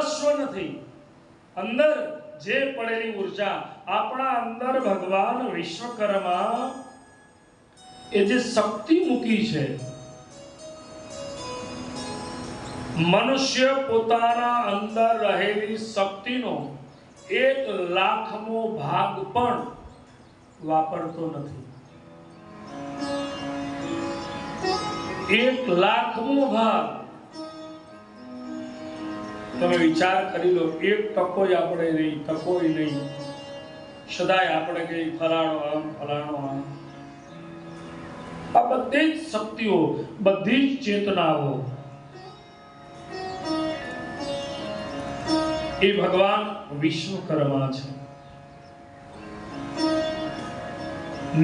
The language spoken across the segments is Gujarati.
સર્વસ્વ નથી, અંદર જે પડેલી ઉર્જા આપણા અંદર ભગવાન વિશ્વકર્મા એ જે શક્તિ મૂકી છે, મનુષ્ય પોતાના અંદર રહેલી શક્તિનો 1,00,000મો ભાગ પણ વાપરતો નથી. 1,00,000મો ભાગ. તમે વિચાર કરી લો, 1% આપણે નહીં, ટકોય નહીં. સદાય આપણે કઈ ફલાણો આમ ફલાણો આમ. આ બધી જ શક્તિઓ, બધી જ ચેતનાઓ એ ભગવાન વિશ્વકર્મા છે.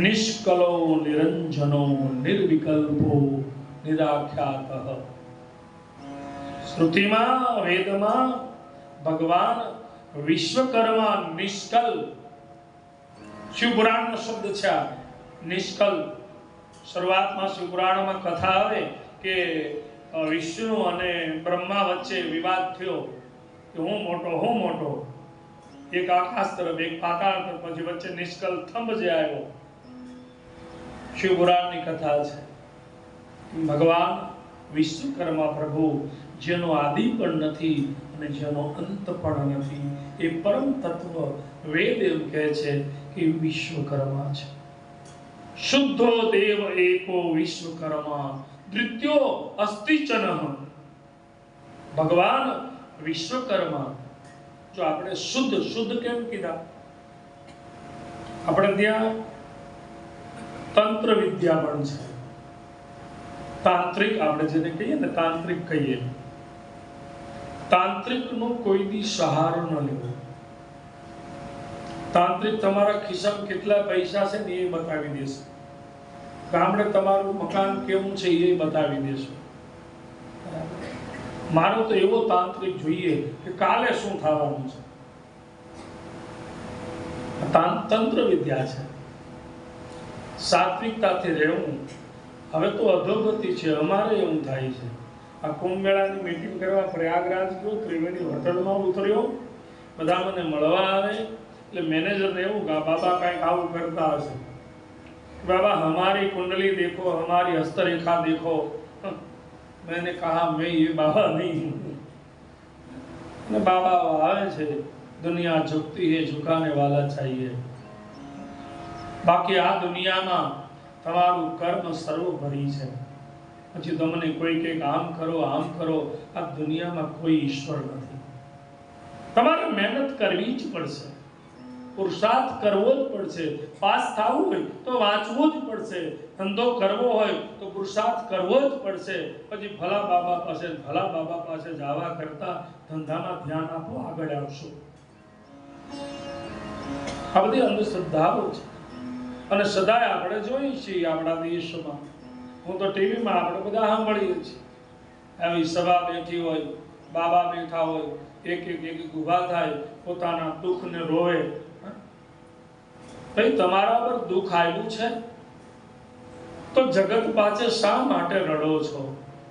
નિષ્કલો નિરંજનો નિર્વિકલ્પો નિરાખ્યાતઃ. શ્રુતિમાં, વેદમાં ભગવાન વિશ્વકર્મા નિષ્કલ, શિવપુરાણનો શબ્દ છે નિષ્કલ. શરૂઆતમાં શિવપુરાણમાં કથા આવે કે વિષ્ણુ અને બ્રહ્મા વચ્ચે વિવાદ થયો કે હું મોટો, એક આકાશ તરફ એક પાતાળ તરફ, પછી વચ્ચે નિષ્કલ થંભ જે આવ્યો. શિવપુરાણની કથા છે. ભગવાન વિશ્વકર્મા પ્રભુ, જેનો આદિ પણ નથી અને જેનો અંત પણ નથી, એ પરમ તત્વ વેદ એમ કહે છે કે વિશ્વકર્મા છે. શુદ્ધો દેવ એકો વિશ્વકર્મા દ્વિતીયો અસ્તિ ચ નઃ. ભગવાન વિશ્વકર્મા. જો આપણે શુદ્ધ કેમ કીધા? આપણે ત્યાં તંત્ર વિદ્યા પણ છે. તાંત્રિક આપણે જેને કહીએ ને, તાંત્રિક કહીએ. તાંત્રિકનો કોઈ દી સહારો ન લેવો. તાંત્રિક તમારા ખિસ્સામાં કેટલા પૈસા છે ને એ બતાવી દેશે. ગામડે તમારું મકાન કેવું છે એ બતાવી દેશે. મારો તો એવો તાંત્રિક જોઈએ કે કાલે શું થવાનું છે. તંત્ર વિદ્યા છે. સાત્વિકતાથી રહેવું. હવે તો અધોગતિ છે. અમારે એવું થાય છે. આ કુંભ મેળાની મીટિંગ કરવા પ્રયાગરાજ ગયો, ત્રિવેણી હોટલમાં ઉતર્યો. બધા મને મળવા આવે એટલે મેનેજરને એવું કે બાબા કાંઈક આવું કરતા હશે. बाबा हमारी कुंडली देखो, हमारी हस्तरेखा देखो. मैंने कहा मैं ये बाबा नहीं हूँ. बाबा आए छे, दुनिया झुकती है, झुकाने वाला चाहिए. बाकी आ दुनियाમાં તમારું કર્મ સર્વોપરી છે. પછી તમને કોઈ કે આમ કરો આમ કરો, આ દુનિયામાં કોઈ ઈશ્વર નથી. તમારે મહેનત કરવી જ પડશે, પુરુષાર્થ કરવો જ પડશે. પાસ થવું હોય તો વાંચવું જ પડશે, ધંધો કરવો હોય તો પુરુષાર્થ કરવો જ પડશે. પછી ભલા બાબા પાસે જવા કરતા ધંધામાં ધ્યાન આપો, આગળ આવશો. આ બધી અંધશ્રદ્ધાઓ છે અને સદાય આપણે જોઈએ છીએ આપણા દેશમાં. હું તો ટીવીમાં આપણે બધા સાંભળીએ છીએ. આવી સભા બેઠી હોય, બાબા બેઠા હોય, એક ઊભા થાય, પોતાના દુઃખને રોવે. ભાઈ તમારા પર દુઃખ આવ્યું છે તો જગત પાછળ શા માટે રડો છો?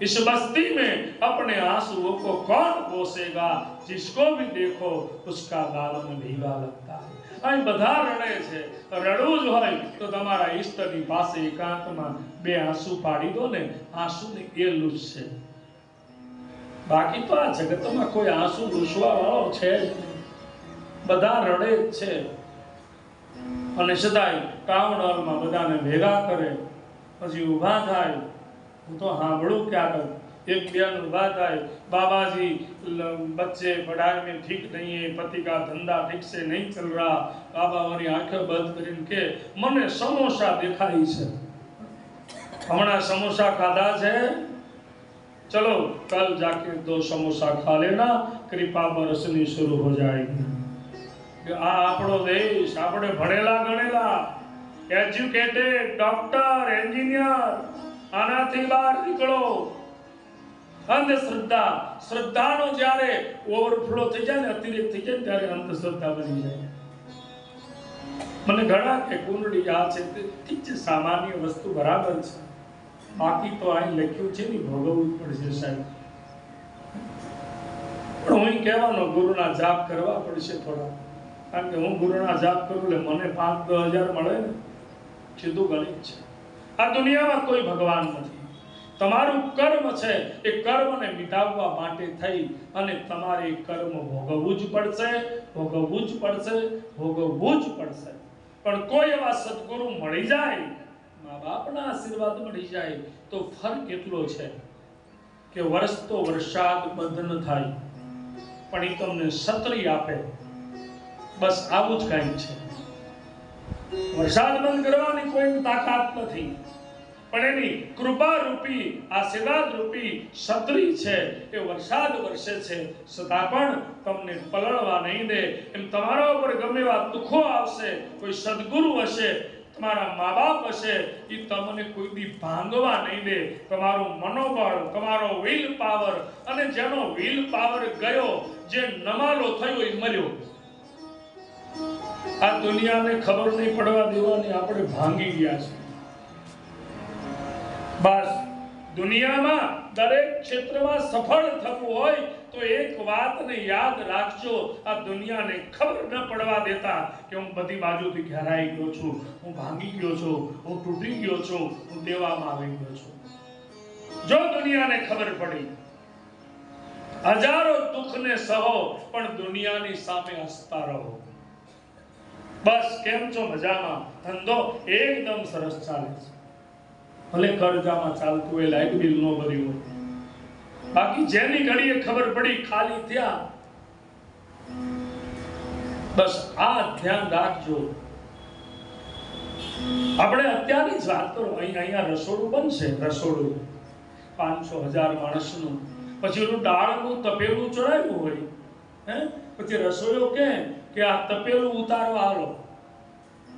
इस बस्ती में अपने आंसुओं को कौन पोसेगा? जिसको भी देखो उसका गालन भीगा लगता है. અહીં બધા રડે છે. રડવું જ હોય તો તમારા ઈષ્ટની પાસે એકાંતમાં બે આંસુ પાડી દો ને, આંસુની એ લૂછશે. બાકી તો આ જગતમાં કોઈ આંસુ લૂછવા વાળો છે જ નહીં. બધા રડે જ છે અને સદાય ટાઉન હોલમાં બધાને ભેગા કરે, પછી ઊભા થાય. હું તો સાંભળું ક્યાંક एक बयान बात आए, बाबा जी बच्चे पढ़ाई में ठीक नहीं है, पति का धंधा ठीक से नहीं चल रहा. बाबा हमारी आंखें बंद करके के मने समोसा दिखाई से, हमारा समोसा खाधा है, चलो कल जाके 2 समोसा खा लेना, कृपा बरसनी शुरू हो जाएगी. आ आपणो देश, आपणे भणेला गणेला, एज्युकेटेड, डॉक्टर, एंजीनियर, आनाथी बहार निकलो. अंधश्रद्धा, श्रद्धानो જ્યારે ઓવરફ્લો થઈ જાય ને, અતિરેક થઈ જાય ત્યારે અંધશ્રદ્ધા બની જાય. મને ઘણા કે કુંડળી આ છે, ઠીક છે, સામાન્ય વસ્તુ બરાબર છે, બાકી તો અહીં લખ્યું છે ને ભોગવવું પડશે સાહેબ. પણ હું કહેવાનો ગુરુના જાપ કરવા પડશે થોડા, કારણ કે હું ગુરુના જાપ કરું એટલે મને 5-10 હજાર મળે ને, સીધું ગણિત છે. આ દુનિયામાં કોઈ ભગવાન નથી. તમારું કર્મ છે એ કર્મને મિટાવવા માટે થઈ અને તમારે કર્મ ભોગવવું જ પડશે, ભોગવવું જ પડશે, ભોગવવું જ પડશે. પણ કોઈ એવા સદગુરુ મળી જાય, મા બાપના આશીર્વાદ મળી જાય તો ફરક એટલો છે કે વરસતો વરસાદ બંધ ન થાય, પણ એ તમને છત્રી આપે. બસ આવું જ કાંઈ છે. વરસાદ બંધ કરવાની કોઈ તાકાત નથી, પણ એની કૃપા રૂપી, આશીર્વાદ રૂપી છત્રી છે. એ વરસાદ વરસે છે છતાં પણ તમને પલળવા નહીં દે. એમ તમારા ઉપર ગમે એવા દુઃખો આવશે, કોઈ સદગુરુ હશે, તમારા મા બાપ હશે, એ તમને કોઈ દી ભાંગવા નહીં દે. તમારું મનોબળ, તમારો વિલ પાવર, અને જેનો વિલ પાવર ગયો, જે નમાલો થયો એ મર્યો. આ દુનિયાને ખબર નહીં પડવા દેવાની આપણે ભાંગી ગયા છે. બસ દુનિયામાં દરેક ક્ષેત્રમાં સફળ થવું હોય તો એક વાતને યાદ રાખજો, આ દુનિયાને ખબર ન પડવા દેતા કે હું બધી બાજુથી ઘેરાઈ ગયો છું, હું ભાંગી ગયો છું, હું તૂટી ગયો છું, હું દેવામાં આવી ગયો છું. જો દુનિયાને ખબર પડી, હજારો દુઃખને સહો, પણ દુનિયાની સામે હસતા રહો. બસ કેમ છો? મજામાં? ધંધો એકદમ સરસ ચાલે છે, ભલે કરજામાં ચાલતું હોય, લાઇટ બિલ નો ભર્યું હોય, બાકી જેની ઘડીએ ખબર પડી ખાલી થયા. બસ આ ધ્યાન રાખજો. આપણે અત્યારની જ વાત કરો, અહીંયા રસોડું બનશે, રસોડું 500-1000 માણસનું, પછી ઓલું દાળનું તપેલું ચડાવ્યું હોય, પછી રસોઈયો કે આ તપેલું ઉતારવા હાલો,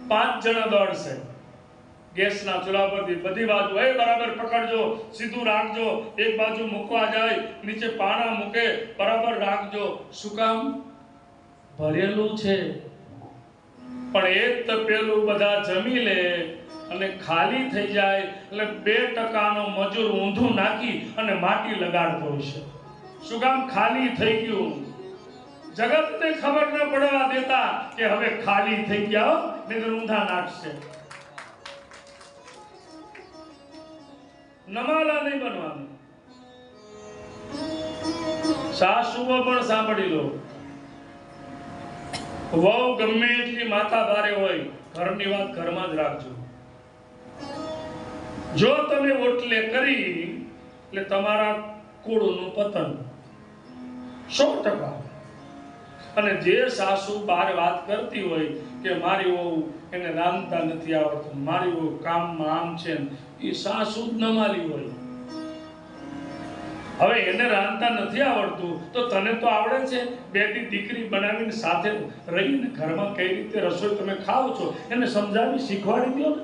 5 જણા દોડશે. ગેસના ચૂલા પરથી બધી બાજુ બરાબર પકડજો, સીધું રાખજો, એક બાજુ મૂકવા જાય, નીચે પાણા મૂકે, બરાબર રાખજો. શું કામ? ભરેલું છે. પણ એક તપેલું બધા જમી લે અને ખાલી થઈ જાય એટલે 2% મજૂર ઊંધું નાખી અને માટી લગાડતો હશે. શું કામ? ખાલી થઈ ગયું. જગતને ખબર ન પડવા દેતા કે હવે ખાલી થઈ ગયા, નહીં ઊંધા નાખશે. નમાલા નહીં બનવાનું. સાસુઓ પણ સાંભળી લો, વહુ ગમે એટલી માથા ભારે હોય, ઘરની વાત ઘરમાં જ રાખજો. જો તમે ઓટલે કરી એટલે તમારા કુળનું પતન 100%. અને જે સાસુ બહાર વાત કરતી હોય કે મારી વહુ એને રાંધતા નથી આવડતું, મારી વહુ કામમાં આમ છે, એ સાસુ જ નમાલી હોય. હવે એને રાંધતા નથી આવડતું તો તને તો આવડે છે. બેટી દીકરી બનાવીને સાથે રહીને ઘરમાં કઈ રીતે રસોઈ તમે ખાઓ છો એને સમજાવી શીખવાડી દો ને.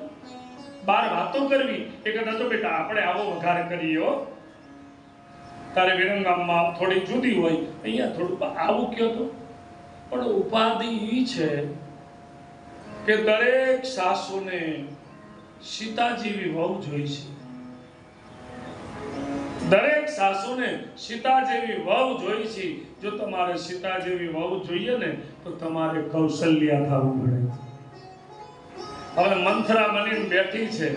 બહાર વાતો કરવી એ કદાચ તો બેટા આપણે આવો વઘાર કરીએ હો, તારે વિરંગામમાં થોડી જુદી હોય, અહીંયા થોડું આવું કયો તો. પણ ઉપાધિ એ છે કે દરેક સાસુને સીતા જેવી વહુ જોઈ છે. દરેક સાસુને સીતા જેવી વહુ જોઈ છે. જો તમારે સીતા જેવી વહુ જોઈએ ને તો તમારે કૌશલ્યા થવું પડે. હવે મંથરા બનીને બેઠી છે,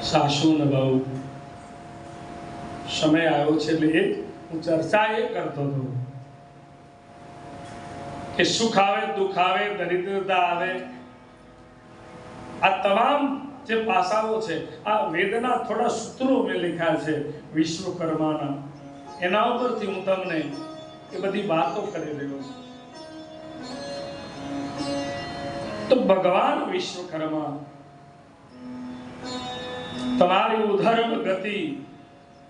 સાસુ ને બહુ સમય આવ્યો છે એટલે હું ચર્ચા એ કરતો હતો કે સુખ આવે, દુઃખ આવે, દરિદ્રતા આવે, આ તમામ જે પાસાઓ છે, આ વેદના થોડા સૂત્રો મેં લખ્યા છે વિશ્વકર્માના, એના ઉપરથી હું તમને એ બધી વાતો કરી રહ્યો છું. તો ભગવાન વિશ્વકર્મા તમારી ઉધર્મ ગતિ,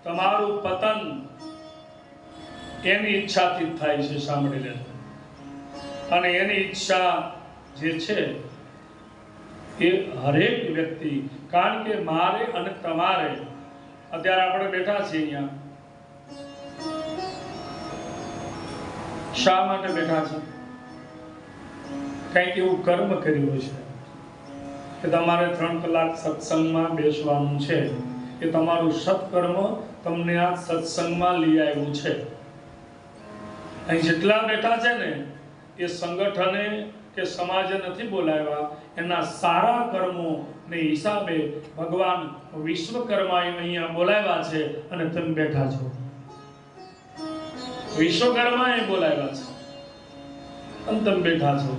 તમારું પતન એની ઈચ્છાથી થાય છે. સાંભળી લેજો. અને એની ઈચ્છા જે છે એ હરેક વ્યક્તિ, કારણ કે મારે અને તમારે અત્યારે આપણે બેઠા છીએ અહીંયા, શા માટે બેઠા છે? કંઈક એવું કર્મ કર્યું છે. કે તમારે 3 કલાક સત્સંગમાં બેસવાનું છે, એ તમારું સત્કર્મ તમને આ સત્સંગમાં લઈ આવ્યું છે. અહીં જેટલા બેઠા છે ને એ સંગઠને કે સમાજે નથી બોલાવ્યા, એના સારા કર્મો ને હિસાબે ભગવાન વિશ્વકર્માએ અહીંયા બોલાવ્યા છે અને તમે બેઠા છો. વિશ્વકર્માએ બોલાવ્યા છે અને તમે બેઠા છો.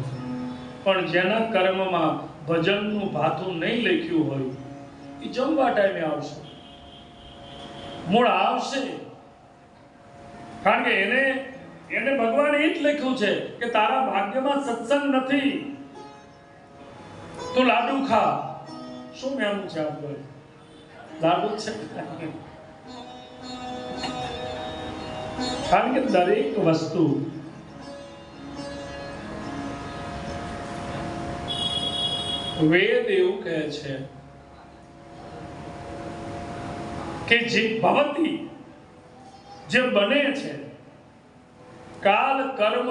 પણ જેના કર્મમાં ભજનનું ભાથું નહીં લખ્યું હોય એ જમવા ટાઈમે આવશે, મૂળ આવશે. કારણ કે એને ભગવાન એ જ લખ્યું છે કે તારા ભાગ્યમાં સત્સંગ નથી, તું લાડુ ખા. શું મેનું છે આપણે? લાડુ છે. કારણ કે દરેક વસ્તુ વેદ એવું કહે છે કે જે ભવતી, જે બને છે, કાલ કર્મ,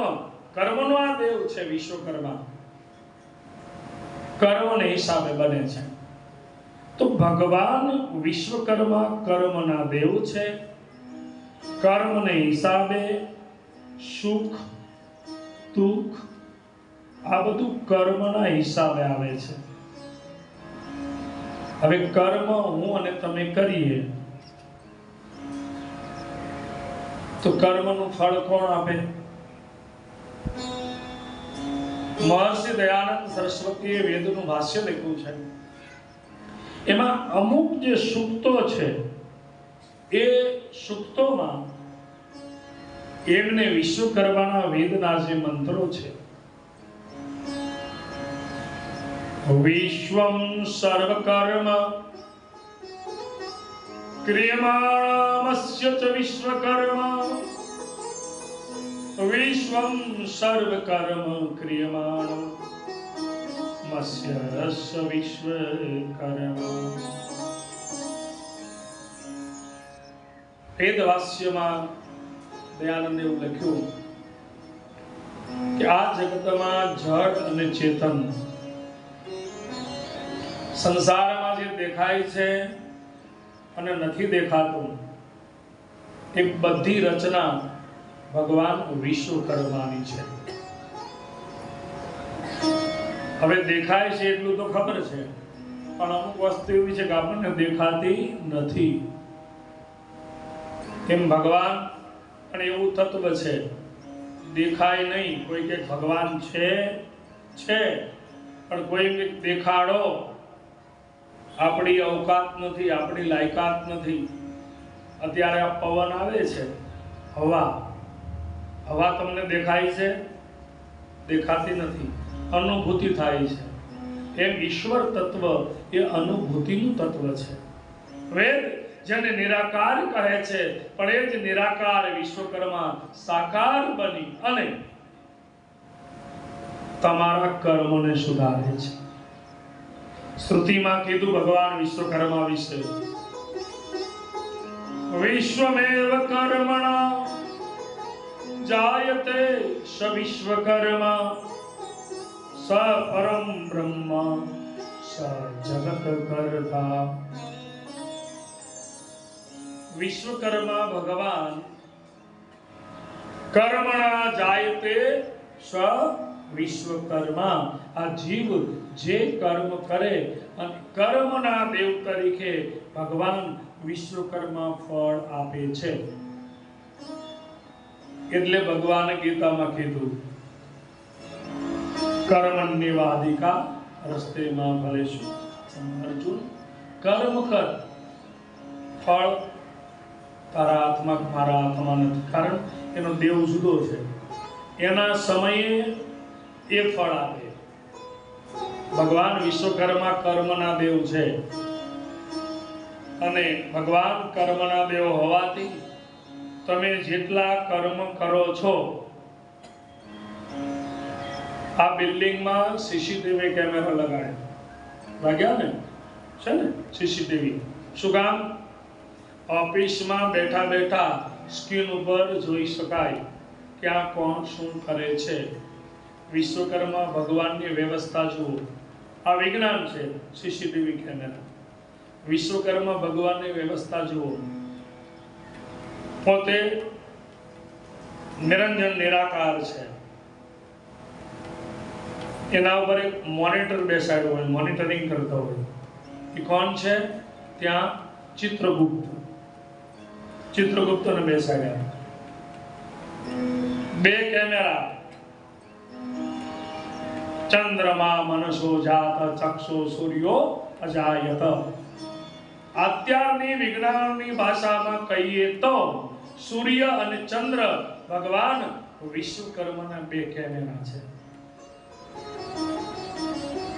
કર્મનો આ દેવ છે વિશ્વકર્મા, કર્મને હિસાબે બને છે. તો ભગવાન વિશ્વકર્મા કર્મના દેવ છે. કર્મને હિસાબે સુખ દુઃખ આ બધું કર્મના હિસાબે આવે છે. હવે કર્મ હું અને તમે કરીએ તો કર્મનું ફળ કોણ આપે? મહર્ષિ દયાનંદ સરસ્વતીએ વેદનું ભાષ્ય લખ્યું છે. એમાં અમુક જે સૂક્તો છે એ સૂક્તોમાં એમને વિશ્વકર્માના વેદના જે મંત્રો છે, વિશ્વમ સર્વકર્મ ક્રિયમાણમસ્ય ચ વિશ્વકર્મ, વિશ્વમ સર્વકર્મ ક્રિયમાણમસ્ય વિશ્વકર્મ. વેદવાસ્યમાં દયાનંદે એવું લખ્યું કે આ જગતમાં જળ અને ચેતન, સંસારમાં જે દેખાય છે અને નથી દેખાતું, એ બધી રચના ભગવાન વિશ્વકર્માની છે. હવે દેખાય છે એટલું તો ખબર છે, પણ અમુક વસ્તુ એવી છે કે આપણને દેખાતી નથી. એમ ભગવાન પણ એવું તત્વ છે, દેખાય નહીં. કોઈ કે ભગવાન છે પણ કોઈ દેખાડો, આપણી અવકાત નથી, આપણી લાયકાત નથી. અત્યારે આ પવન આવે છે, હવા તમને દેખાય છે? દેખાતી નથી, અનુભૂતિ થાય છે. એમ ઈશ્વર તત્વ એ અનુભૂતિનું તત્વ છે. વેદ જેને નિરાકાર કહે છે, પણ એ જ નિરાકાર વિશ્વકર્મા સાકાર બની અને તમારા કર્મને સુધારે છે. શ્રુતિમાં કીધું ભગવાન વિશ્વકર્મા વિશે, વિશ્વમેવ કર્મણા જાયતે સ વિશ્વકર્મા સ પરમ બ્રહ્મ સ જગત કર્તા. વિશ્વકર્મા ભગવાન કર્મણા જાયતે સ વિશ્વકર્મા. આ જીવ જે કર્મ કરે અને કર્મના દેવ તરીકે ભગવાન વિશ્વકર્મા ફળ આપે છે. એટલે ભગવાને ગીતામાં કીધું, કર્મણ્યવાધિકા રસ્તેમાં ભલેશુ. અર્જુન, કર્મ કર, ફળ તારા હાથમાં મારા હાથમાં નથી. કારણ એનો દેવ જુદો છે, એના સમયે એ ફળ આપે. ભગવાન વિશ્વકર્મા કર્મના દેવ છે અને ભગવાન કર્મના દેવ હોવાથી તમે જેટલા કર્મ કરો છો, આ બિલ્ડિંગમાં સીસીટીવી કેમેરા લાગ્યા ને છે ને સીસીટીવી. શું કામ? ઓફિસમાં બેઠા બેઠા સ્ક્રીન ઉપર જોઈ શકાય ક્યાં કોણ શું કરે છે. વિશ્વકર્મા ભગવાનની વ્યવસ્થા જુઓ. આ વિજ્ઞાન છે સીસીટીવી કેમેરા. વિશ્વકર્મા ભગવાનની વ્યવસ્થા જુઓ. પોતે નિરંજન નિરાકાર છે. એના ઉપર એક મોનિટર બેસાડ્યો હોય, મોનિટરિંગ કરતો હોય. એ કોણ છે? ત્યાં ચિત્રગુપ્તને બેસાડ્યા. બે કેમેરા, ચંદ્રમા મનસો જાત ચક્ષુ સૂર્યો અજાયત. અત્યારની વિજ્ઞાનની ભાષામાં કહીએ તો સૂર્ય અને ચંદ્ર ભગવાન વિશ્વકર્માના બે કેમેરા છે.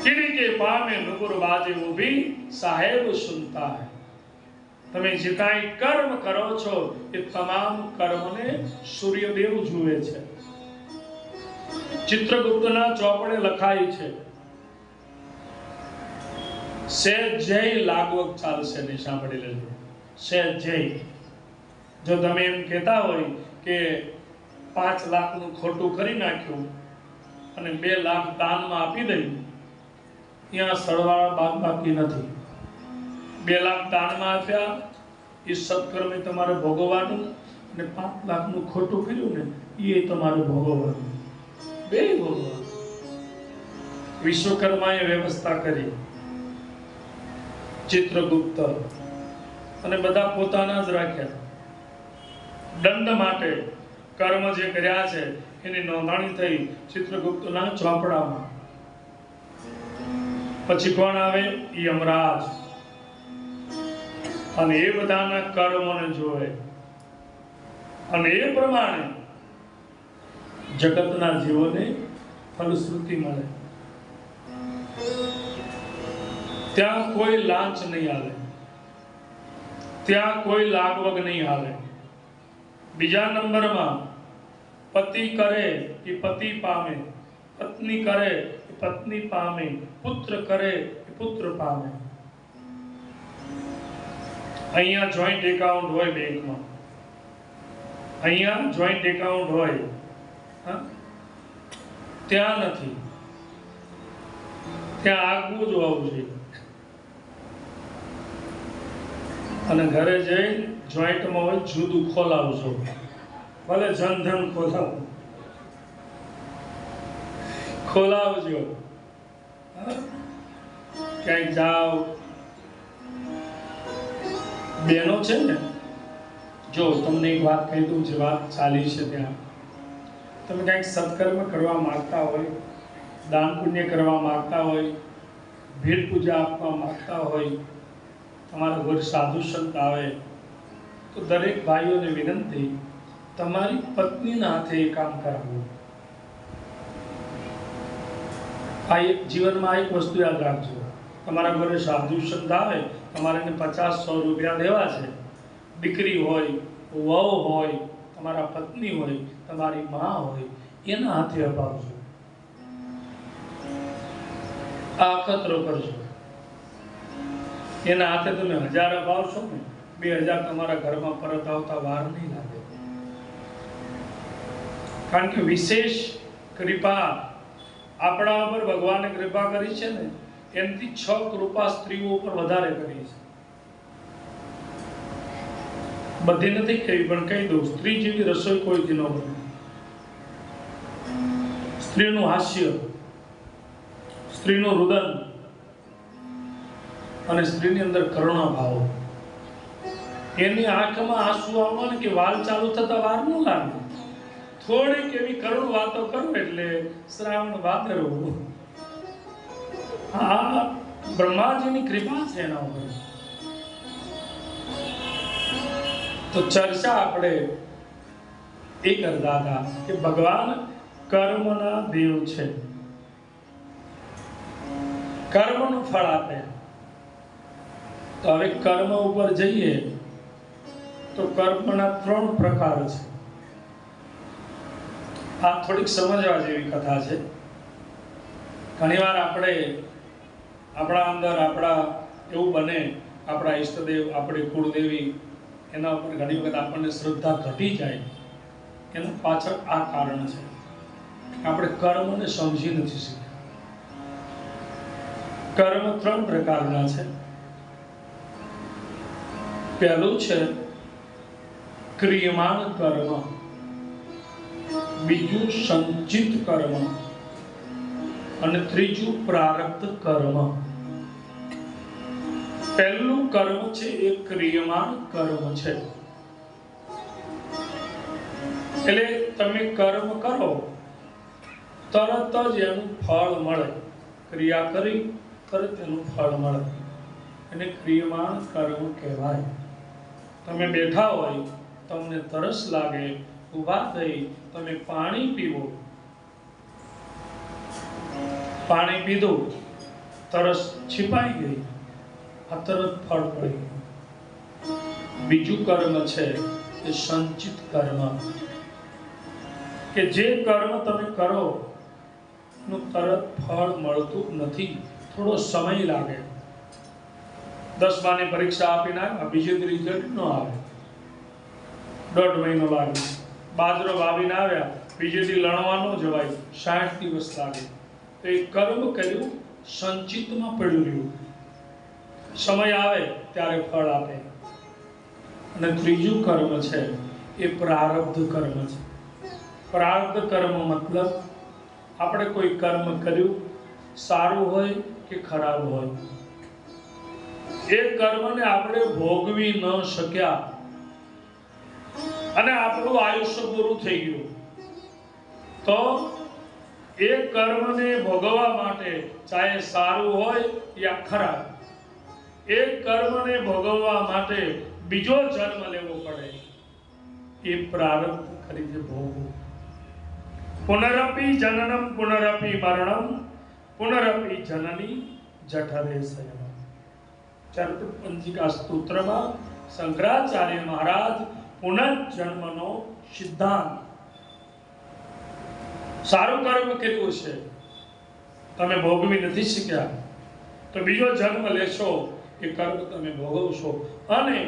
કિરી કે પામે નુપુર બાજે ઉભી સાહેબ સુનતા હૈ. તમે જે કાંઈ કર્મ કરો છો એ તમામ કર્મને સૂર્યદેવ જુએ છે. ચિત્રગુપ્તના ચોપડે લખાય છે. સહેજ લાગવગ ચાલશે નહીં, સાંભળી લેજો. સહેજ. જો તમે એમ કહેતા હોય કે 5 લાખનું ખોટું કરી નાખ્યું અને 2 લાખ દાનમાં આપી દઈ, ત્યાં સરવાળા બાદબાકી નથી. 2 લાખ દાનમાં આપ્યા એ સત્કર્મે તમારે ભોગવવાનું, અને 5 લાખનું ખોટું કર્યું ને એ તમારે ભોગવવાનું. બે ભોગવવાનું. વિશ્વકર્માએ વ્યવસ્થા કરી. ચિત્રગુપ્ત અને બધા પોતાના જ રાખ્યા. દંડ માટે કર્મ જે કર્યા છે એની નોંધણી થઈ ચિત્રગુપ્તના ચોપડામાં. પછી કોણ આવે? યમરાજ. અને એ બધાના કર્મોને જોવે અને એ પ્રમાણે જગતના જીવોને ફલશ્રુતિ મળે. ત્યાં કોઈ લાંચ નહીં હાલે, ત્યાં કોઈ લાગવગ નહીં હાલે. બીજા નંબરમાં પતિ કરે એ પતિ પામે, પત્ની કરે એ પત્ની પામે, પુત્ર કરે એ પુત્ર પામે. અહીંયા જોઈન્ટ એકાઉન્ટ હોય બેંકમાં, અહીંયા જોઈન્ટ એકાઉન્ટ હોય, ત્યાં નથી. ત્યાં આગવું જ હોવું જોઈએ. અને ઘરે જઈ જોઈન્ટમાં હોય જુદું ખોલાવજો, ભલે જનધન ખોલાવજો. ક્યાંક જાઓ, બહેનો છે ને, જો તમને એક વાત કહી દઉં, જે વાત ચાલી છે ત્યાં, તમે કંઈક સત્કર્મ કરવા માંગતા હોય, દાન પુણ્ય કરવા માંગતા હોય, ભેટ પૂજા આપવા માંગતા હોય, તમારા ઘર સાધુ સંત આવે તો દરેક ભાઈઓને વિનંતી, તમારી પત્નીના હાથે એ કામ કરાવવું. આ એક જીવનમાં એક વસ્તુ યાદ રાખજો. તમારા ઘરે સાધુ સંત આવે, તમારે 50-100 રૂપિયા દેવા છે. દીકરી હોય, વહુ હોય, તમારા પત્ની હોય, તમારી માં હોય, એના હાથે અપાવજો. આ અખતરો કરજો. એના હાથે તમે 1000 અપાવશો ને, 2000 તમારા ઘરમાં પરત આવતા વાર નહીં લાગે. કારણ કે વિશેષ કૃપા આપણા ઉપર ભગવાને કૃપા કરી છે ને, એનાથી 6 કૃપા સ્ત્રીઓ ઉપર વધારે કરી છે. બધી નથી કહી, પણ કહી દઉં, સ્ત્રી જેવી રસોઈ કોઈથી ન બને. સ્ત્રીનું હાસ્ય, સ્ત્રીનું રુદન અને સ્ત્રીની અંદર કરુણા ભાવ. એની આંખમાં આંસુ આવવાને કે વાલ ચાલુ થતા વાર ન લાગે. થોડીક એવી કરુણ વાતો કરો એટલે શ્રાવણ ભાદરવો. આ બ્રહ્માજીની કૃપા છે એના ઉપર. તો ચર્ચા આપણે એ કરતા હતા કે ભગવાન કર્મના દેવ છે, કર્મનું ફળ આપે. તો હવે કર્મ ઉપર જઈએ તો કર્મના 3 પ્રકાર છે. આ થોડીક સમજવા જેવી કથા છે. ઘણીવાર આપણે આપણા અંદર એવું બને, આપણા ઈષ્ટદેવ, આપણી કુળદેવી, એના ઉપર ઘણી વખત આપણને શ્રદ્ધા ઘટી જાય. એના પાછળ આ કારણ છે, આપણે કર્મને સમજી નથી શક્યા. કર્મ ત્રણ પ્રકારના છે. પહેલું છે ક્રિયમાન કર્મ, બીજું સંચિત કર્મ અને ત્રીજું પ્રારબ્ધ કર્મ. પહેલું કર્મ છે એ ક્રિયમાન કર્મ છે. એટલે તમે કર્મ કરો તરત જ એનું ફળ મળે. ક્રિયા કરી તરત એનું ફળ મળે, એને ક્રિયમાન કર્મ કહેવાય. તમે બેઠા હોય, તમને તરસ લાગે, ઊભા થઈ તમે પાણી પીવો, પાણી પીધું, તરસ छिपाई ગઈ, આ તરત ફળ પડી ગયું. બીજું કર્મ છે એ સંચિત કર્મ, કે જે કર્મ તમે કરો નું તરત ફળ મળતું નથી, થોડો સમય લાગે. 10 ની પરીક્ષા આપીને બીજે રિઝલ્ટ ન આવે, 1.5 મહિનો લાગે. બાજરો વાવીને આવ્યા, બીજેથી લણવા ન જવાય, 60 દિવસ લાગે. તો એ કર્મ કર્યું સંચિતમાં પડ્યું રહ્યું, સમય આવે ત્યારે ફળ આપે. અને ત્રીજું કર્મ છે એ પ્રારબ્ધ કર્મ છે. પ્રારબ્ધ કર્મ મતલબ આપણે કોઈ કર્મ કર્યું, સારું હોય કે ખરાબ હોય, એ કર્મને આપણે ભોગવી ન શક્યા અને આપણું આયુષ્ય પૂરું થઈ ગયું, તો એ કર્મને ભોગવવા માટે, ચાહે સારું હોય યા ખરાબ, એ કર્મને ભોગવવા માટે બીજો જન્મ લેવો પડે. એ પ્રારબ્ધ કરીને ભોગવું. પુનરપી જનનમ પુનરપી મરણમ પુનરપી જનની જઠરે શયનમ. ચતુપંચિકા સ્તોત્રમાં શંકરાચાર્ય મહારાજ પુનર્જન્મનો સિદ્ધાંત, સારું કર્મ કર્યું છે, તમે ભોગવી નથી શક્યા, તો બીજો જન્મ લેશો, એ કર્મ તમે ભોગવશો. અને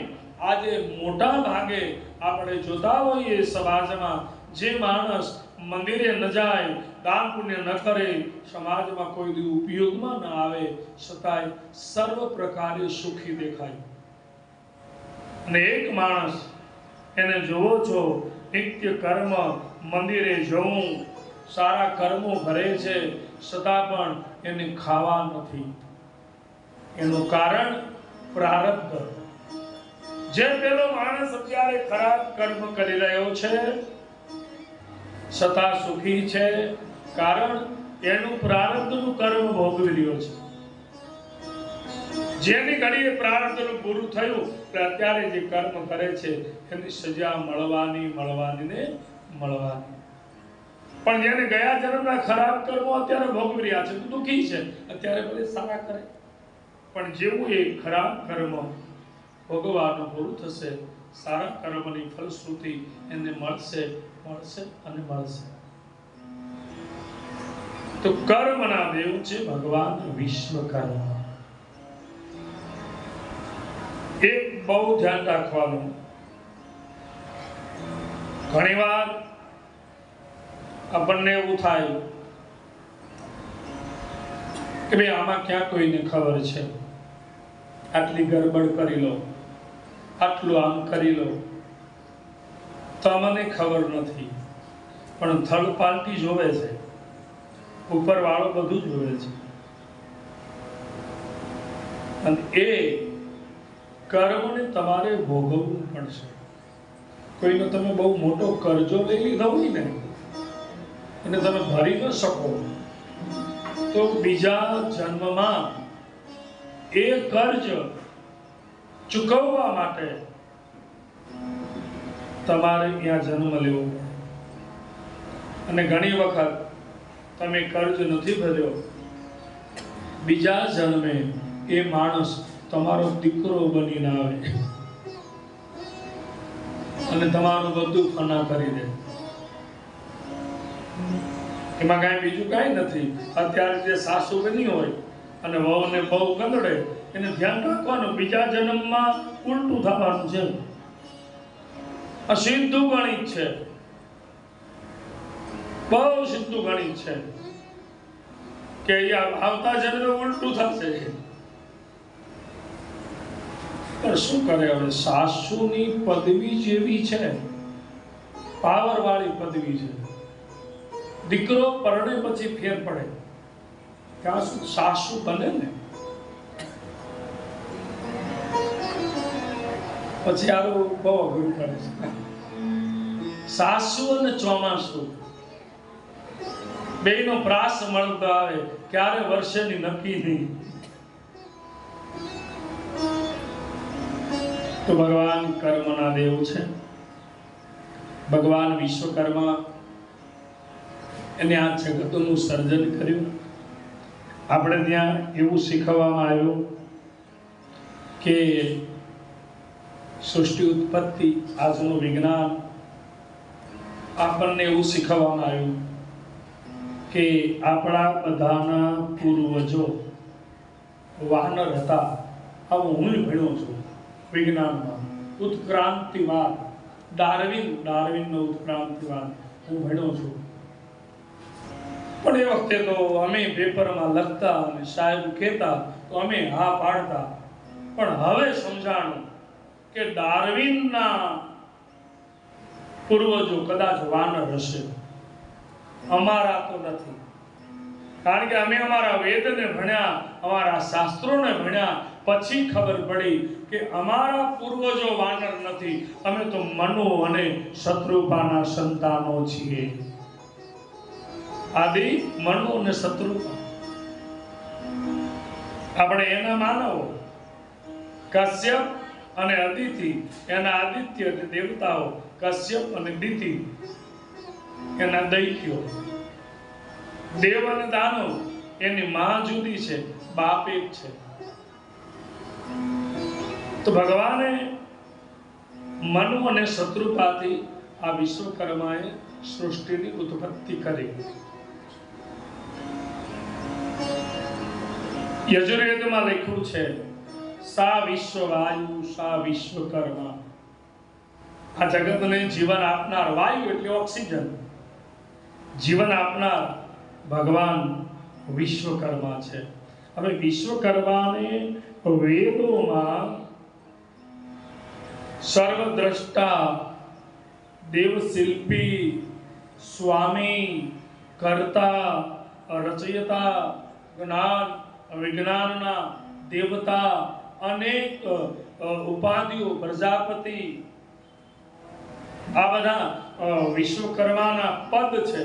આજે મોટા ભાગે આપણે જોતા હોઈએ સમાજમાં, જે માણસ મંદિરે ન જાય, દાન પુણ્ય ન કરે, સમાજમાં કોઈ દી ઉપયોગમાં ન આવે, છતાંય સર્વ પ્રકારે સુખી દેખાય. અને એક માણસ એને જોવો છો, નિત્ય કર્મ, મંદિરે જવું, સારા કર્મો કરે છે, છતાં પણ એને ખાવા નથી. એનું કારણ પ્રારબ્ધ. જે પેલો માણસ અત્યારે ખરાબ કર્મ કરી રહ્યો છે છતાં સુખી છે, કારણ એનું પ્રારબ્ધનું કર્મ ભોગવી રહ્યો છે. જેની ઘડીએ પ્રારબ્ધનું પૂરું થયું, અત્યારે જે કર્મ કરે છે એની સજા મળવાની ને મળવાની. પણ જેને ગયા જન્મના ખરાબ કર્મો અત્યારે ભોગવી રહ્યા છે, દુઃખી છે, અત્યારે ભલે સારા કરે, પણ જેવું એ ખરાબ કર્મ ભોગવવાનું પૂરું થશે, સારા કર્મની ફલશ્રુતિ એને મળશે અને મળશે. તો કર્મના દેવ છે ભગવાન વિશ્વકર્મા. એક બહુ ધ્યાન રાખવાનું, ઘણીવાર આપણને એવું થાય કે ભાઈ આમાં ક્યાં કોઈને ખબર છે, આટલી ગડબડ કરી લો, આટલું આમ કરી લો, તો મને ખબર નથી. પણ થર્ડ પાર્ટી જોવે છે, ઉપર વાળો બધું જોવે છે, અને એ કર્મને તમારે ભોગવવું પડશે. કોઈનો તમે બહુ મોટો કરજો લઈ લીધો હોય ને, અને તમે ભરી ન શકો, તો બીજા જન્મમાં એ કર્જ ચૂકવવા માટે તમારે ત્યાં જન્મ લેવો પડે. અને ઘણી વખત તમે કર્જ નથી ભર્યો, બીજા જન્મે એ માણસ તમારો દીકરો બનીને આવે અને તમારું બધું ફના કરી દે. એમાં કાંઈ બીજું કાંઈ નથી. અત્યારે જે સાસુ બની હોય અને વહુને બહુ કંદડે, એને ધ્યાન રાખવાનું, બીજા જન્મમાં ઉલટું થવાનું છે. આ સીધું ગણિત છે, બહુ સીધું ગણિત છે. કે અહીંયા આવતા જન્મે ઉલટું થશે. પણ શું કરે હવે, સાસુની પદવી જેવી છે, પાવર વાળી પદવી છે. દીકરો પરણે પછી ફેર પડે ત્યાં શું સાસુ બને ને, પછી આવું બહુ અઘરું પડે છે. સાસુ અને ચોમાસું બેયનો પ્રાસ મળતો આવે, ક્યારે વર્ષેની નક્કી નહીં. તો ભગવાન કર્મના દેવ છે. ભગવાન વિશ્વકર્મા એને આ જગતનું સર્જન કર્યું. આપણે ત્યાં એવું શીખવવામાં આવ્યું કે સૃષ્ટિ ઉત્પત્તિ, આજનું વિજ્ઞાન આપણને એવું શીખવવામાં આવ્યું કે આપણા બધાના પૂર્વજો વાનર હતા. આવું હું ભણ્યો છું વિજ્ઞાનમાં. ઉત્ક્રાંતિવાદ, ડાર્વિનનો ઉત્ક્રાંતિવાદ હું ભણ્યો છું. પણ એ વખતે તો અમે પેપરમાં લખતા અને સાહેબ કહેતા તો અમે હા પાડતા. પણ હવે સમજાણું કે ડાર્વિનના પૂર્વજો કદાચ વાનર હશે, અમારા તો નથી. કારણ કે અમે અમારા વેદને ભણ્યા, અમારા શાસ્ત્રોને ભણ્યા, પછી ખબર પડી કે અમારા પૂર્વજો વાનર નથી, અમે તો મનુ અને શત્રુપાના સંતાનો છીએ. આદિ મનુ અને શત્રુપા આપણે એના માનવો. કશ્યપ અને અદિતિ એના આદિત્ય દેવતાઓ, કશ્યપ અને દિતિ એના દૈત્યો. દેવ અને દાનવ એની મા જુદી છે, બાપ એક છે. તો ભગવાને મનુ અને શત્રુપાથી આ વિશ્વકર્માએ સૃષ્ટિની ઉત્પત્તિ કરી. યજુર્વેદમાં લખ્યું છે, સા વિશ્વવાયુ સા વિશ્વકર્મા. આ જગતને જીવન આપનાર વાયુ એટલે ઓક્સિજન, જીવન આપનાર ભગવાન વિશ્વકર્મા છે. હવે વિશ્વકર્માને વેદોમાં સર્વદ્રષ્ટા, દેવશિલ્પી, સ્વામી, કર્તા, રચયતા, જ્ઞાન વિજ્ઞાનના દેવતા, અનેક ઉપાધિઓ, પ્રજાપતિ, આ બધા વિશ્વકર્માના પદ છે.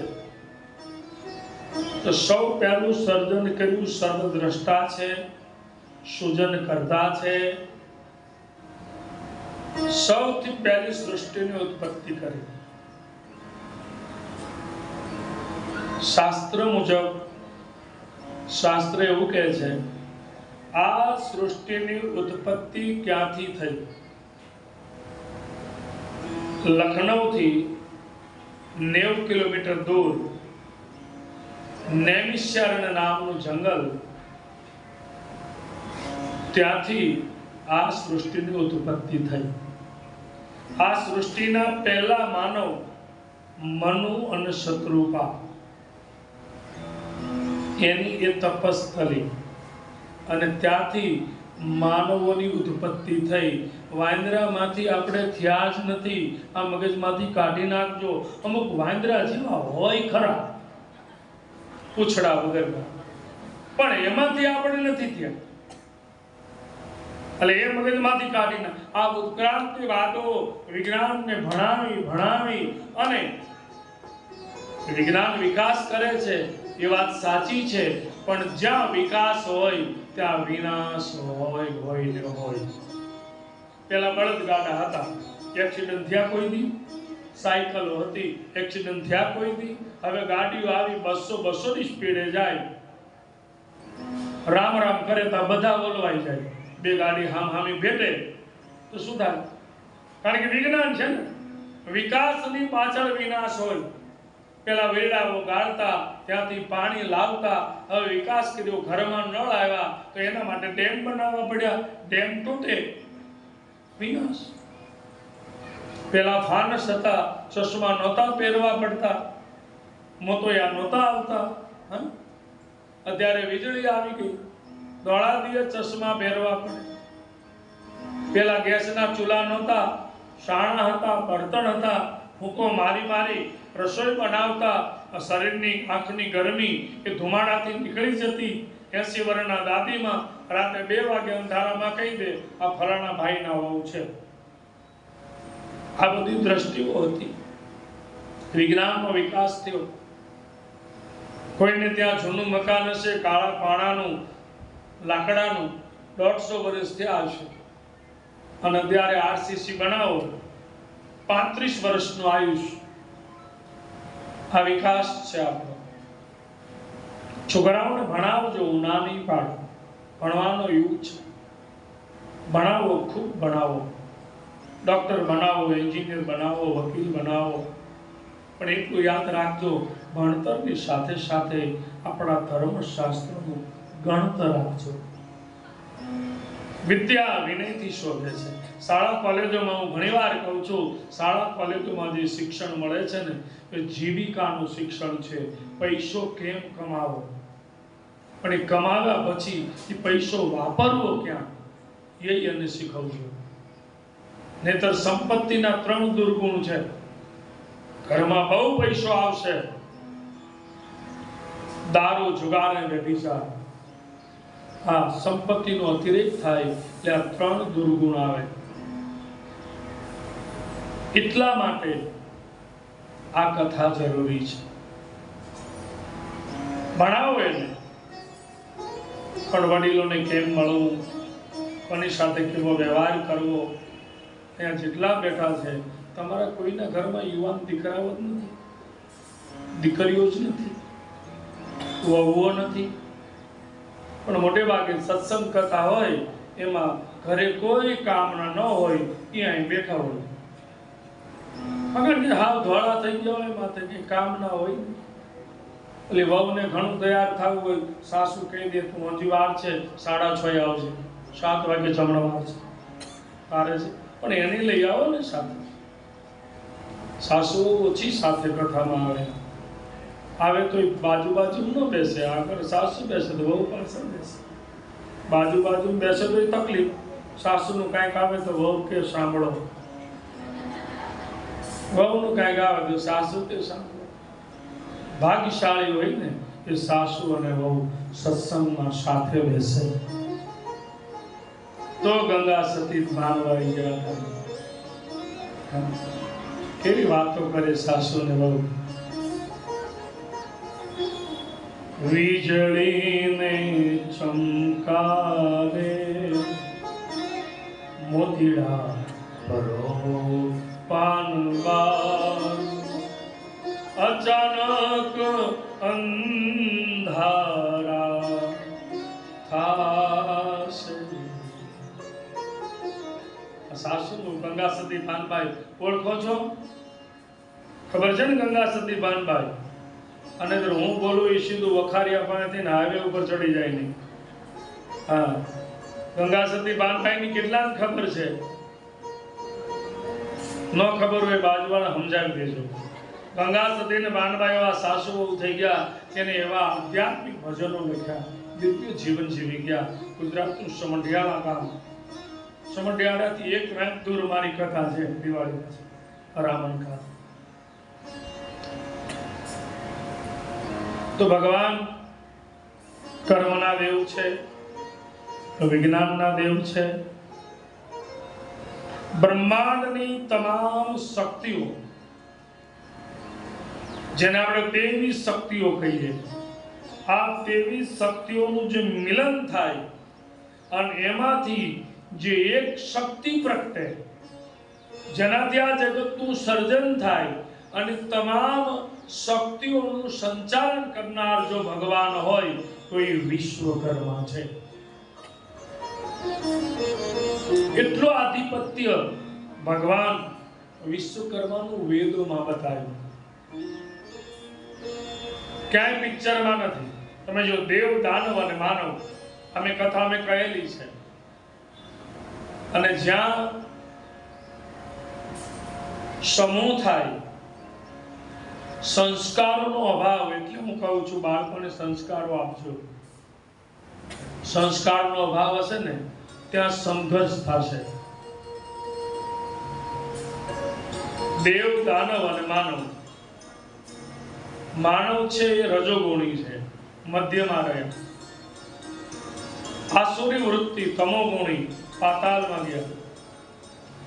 તો સૌ પહેલું સર્જન કર્યું સર્વદ્રષ્ટા છે, સૃજન કરતા છે. સૌથી પહેલી સૃષ્ટિની ઉત્પત્તિ કરી. શાસ્ત્ર મુજબ, શાસ્ત્ર એવું કહે છે, આ સૃષ્ટિની ઉત્પત્તિ ક્યાંથી થઈ? લખનૌથી 90 કિલોમીટર દૂર નૈમિષારણ્ય નામનું જંગલ, ત્યાંથી આ સૃષ્ટિની ઉત્પત્તિ થઈ. આ સૃષ્ટિના પહેલા માનવ મનુ અને શત્રુપા, એની એ તપસ્થલી, અને ત્યાંથી માનવોની ઉત્પત્તિ થઈ. વાંદરામાંથી આપણે થયા જ નથી, આ મગજમાંથી કાઢી નાખજો. અમુક વાંદરા જેવા હોય ખરા, પૂછડા વગરના, પણ એમાંથી આપણે નથી થયા. એટલે એ મગજમાંથી કાઢી નાખ. આ ઉત્ક્રાંતિવાદો વિજ્ઞાનને ભણાવી અને વિજ્ઞાન વિકાસ કરે છે, એ વાત સાચી છે. પણ જ્યાં વિકાસ હોય ત્યાં વિનાશ હોય ને હોય. પેલા બળદગાડા હતા, એક્સિડન્ટ થયા કોઈ દી. સાયકલો હતી, એક્સિડન્ટ થયા કોઈ દી. હવે ગાડીઓ આવી 200 ની સ્પીડે જાય, રામ રામ કરે તો બધા બોલવાઈ જાય. બે ગાડી હામી ભેટે તો શું થાય? કારણ કે વિજ્ઞાન છે ને, વિકાસની પાછળ વિનાશ હોય. પેલા વેડાઓ ગાળતા, ત્યાંથી પાણી લાવતા, હવે વિકાસ કર્યો, ઘરમાં નળ આવ્યા તો એના માટે ડેમ બનાવવા પડ્યા. ડેમ તૂટે, વિનાશ. પેલા ફાનસ હતા, ચશ્મા નહોતા પહેરવા પડતા, મોતોયા નહોતા આવતા, અત્યારે વીજળી આવી ગઈ, દોડા દિવસ ચશ્મા પહેરવા પડે. પેલા ગેસના ચૂલા નહોતા, શાણા હતા, બળતણ હતા, ફૂંકો મારી મારી રસોઈ બનાવતા. શરીરની આંખની ગરમી એ ધુમાડાથી નીકળી જતી. 80 વર્ષના દાદીમાં રાતે 2 વાગે અંધારામાં કહી દે આ ફલાણા ભાઈના વહુ છે. આ બધી દ્રષ્ટિઓ હતી. વિજ્ઞાનનો વિકાસ થયો. કોઈને ત્યાં જૂનું મકાન હશે, કાળા પાણાનું, લાકડાનું, 150 વર્ષ થયા હશે, અને ત્યારે આરસીસી બનાવો, 35 વર્ષનું આયુષ્ય. આ વિકાસ છે આપણો. છોકરાઓને ભણાવજો, હું ના નહીં પાડું. ભણવાનો યુગ છે. ભણાવો, ખૂબ ભણાવો. ડોક્ટર બનાવો, એન્જિનિયર બનાવો, વકીલ બનાવો. પણ એટલું યાદ રાખજો, ભણતરની સાથે સાથે આપણા ધર્મશાસ્ત્રનું ગણતર રાખજો. વિદ્યા વિનયથી શોધે છે. શાળા કોલેજોમાં હું ઘણીવાર કહું છું, શાળા કોલેજોમાં જે શિક્ષણ મળે છે ને એ જીવિકાનું શિક્ષણ છે. પૈસો કેમ કમાવો, પણ એ કમાવ્યા પછી એ પૈસો વાપરવો ક્યાં, એ એને શીખવજો. નહીતર સંપત્તિના 3 દુર્ગુણ છે. ઘરમાં બહુ પૈસો આવશે, દારૂ, જુગાર અને વ્યભિચાર. હા, સંપત્તિનો અતિરેક થાય એટલે આ 3 દુર્ગુણ આવે. એટલા માટે આ કથા જરૂરી છે. ભણાવો એને, પણ વડીલોને કેમ મળવું, કોની સાથે કેવો વ્યવહાર કરવો. ત્યાં જેટલા બેઠા છે, તમારા કોઈના ઘરમાં યુવાન દીકરાઓ જ નથી, દીકરીઓ જ નથી, વહુઓ નથી. પણ મોટે ભાગે સત્સંગ કથા હોય એમાં ઘરે કોઈ કામના ન હોય, ત્યાં બેઠા હોય. અગર કે હાવ ધોળા થઈ ગયા હોય, માથે કે કામ ના હોય. એટલે વહુને ઘણું તૈયાર થવું હોય, સાસુ કહી દે તું હજી વાર છે, 6:30 આવજે, 7 વાગે જમણવાર છે, તારે છે. પણ એને લઈ આવો ને સાથે. સાસુ ઓછી સાથે કથામાં આવે તો બાજુ ન બેસે, આગળ સાસુ બેસે તો વહુ પાછળ બેસે. બાજુ બેસે તો તકલીફ. સાસુનું કાંઈક આવે તો વહુ કે સાંભળો, વહુનું કાંઈક આવે તો સાસુ કે સાંભળો. ભાગ્યશાળી હોય ને એ સાસુ અને વહુ સત્સંગમાં સાથે બેસે. તો ગંગા સતી માનવાઈ ગયા. કેવી વાતો કરે સાસુ ને વહુ. વીજળીને ચમકારે મોતીડા ભરો પાનવા, અચાનક અંધારા થાશે. સાસુ ગંગા સતી પાનભાઈ ઓળખો છો? ખબર છે ને ગંગા સતી પાનભાઈ? અને હું બોલું એ સીધું વખારિયા પાસેથી હાઈવે ઉપર ચડી જાય નહીં. હા, ગંગા સતી પાનભાઈ ની કેટલા ખબર છે? ન ખબર હોય બાજુવાળા સમજાવી દેજો. ગંગા સતી ને પાનભાઈ એવા સાસુ થઈ ગયા કે એવા આધ્યાત્મિક ભજનો લખ્યા, દિવ્ય જીવન જીવી ગયા. ગુજરાતનું સમઢિયાળા ગામ, સમઢિયાળાથી 1 મેચ દૂર મારી કથા છે, દિવાળી રામન કા. તો ભગવાન કર્મના દેવ છે, વિજ્ઞાનના દેવ છે. બ્રહ્માંડની તમામ શક્તિઓ, જેને આપણે 23 શક્તિઓ કહીએ, આ 23 શક્તિઓનું જે મિલન થાય અને એમાંથી જે એક શક્તિ પ્રગટે, જેનાથી આ જગતનું સર્જન થાય અને તમામ શક્તિઓનું સંચાલન કરનાર જો ભગવાન હોય તો એ વિશ્વકર્મા છે. એટલો આધિપત્ય ભગવાન વિશ્વકર્માનું વેદોમાં બતાવ્યું. ક્યાંય પિક્ચરમાં નથી. તમે જો દેવ, દાનવ અને માનવ, અમે કથા કહેલી છે. અને જ્યાં સમૂહ થાય, સંસ્કારોનો અભાવ, એટલે હું કહું છું બાળકોને સંસ્કારો આપજો. સંસ્કારનો અભાવ હશે ને ત્યાં સંઘર્ષ થશે. દેવ, દાનવ અને માનવ. માનવ છે એ રજોગુણી છે, મધ્યમાં રહ્યા. આસુરી વૃત્તિ તમોગુણી પાતાળમાં ગયા.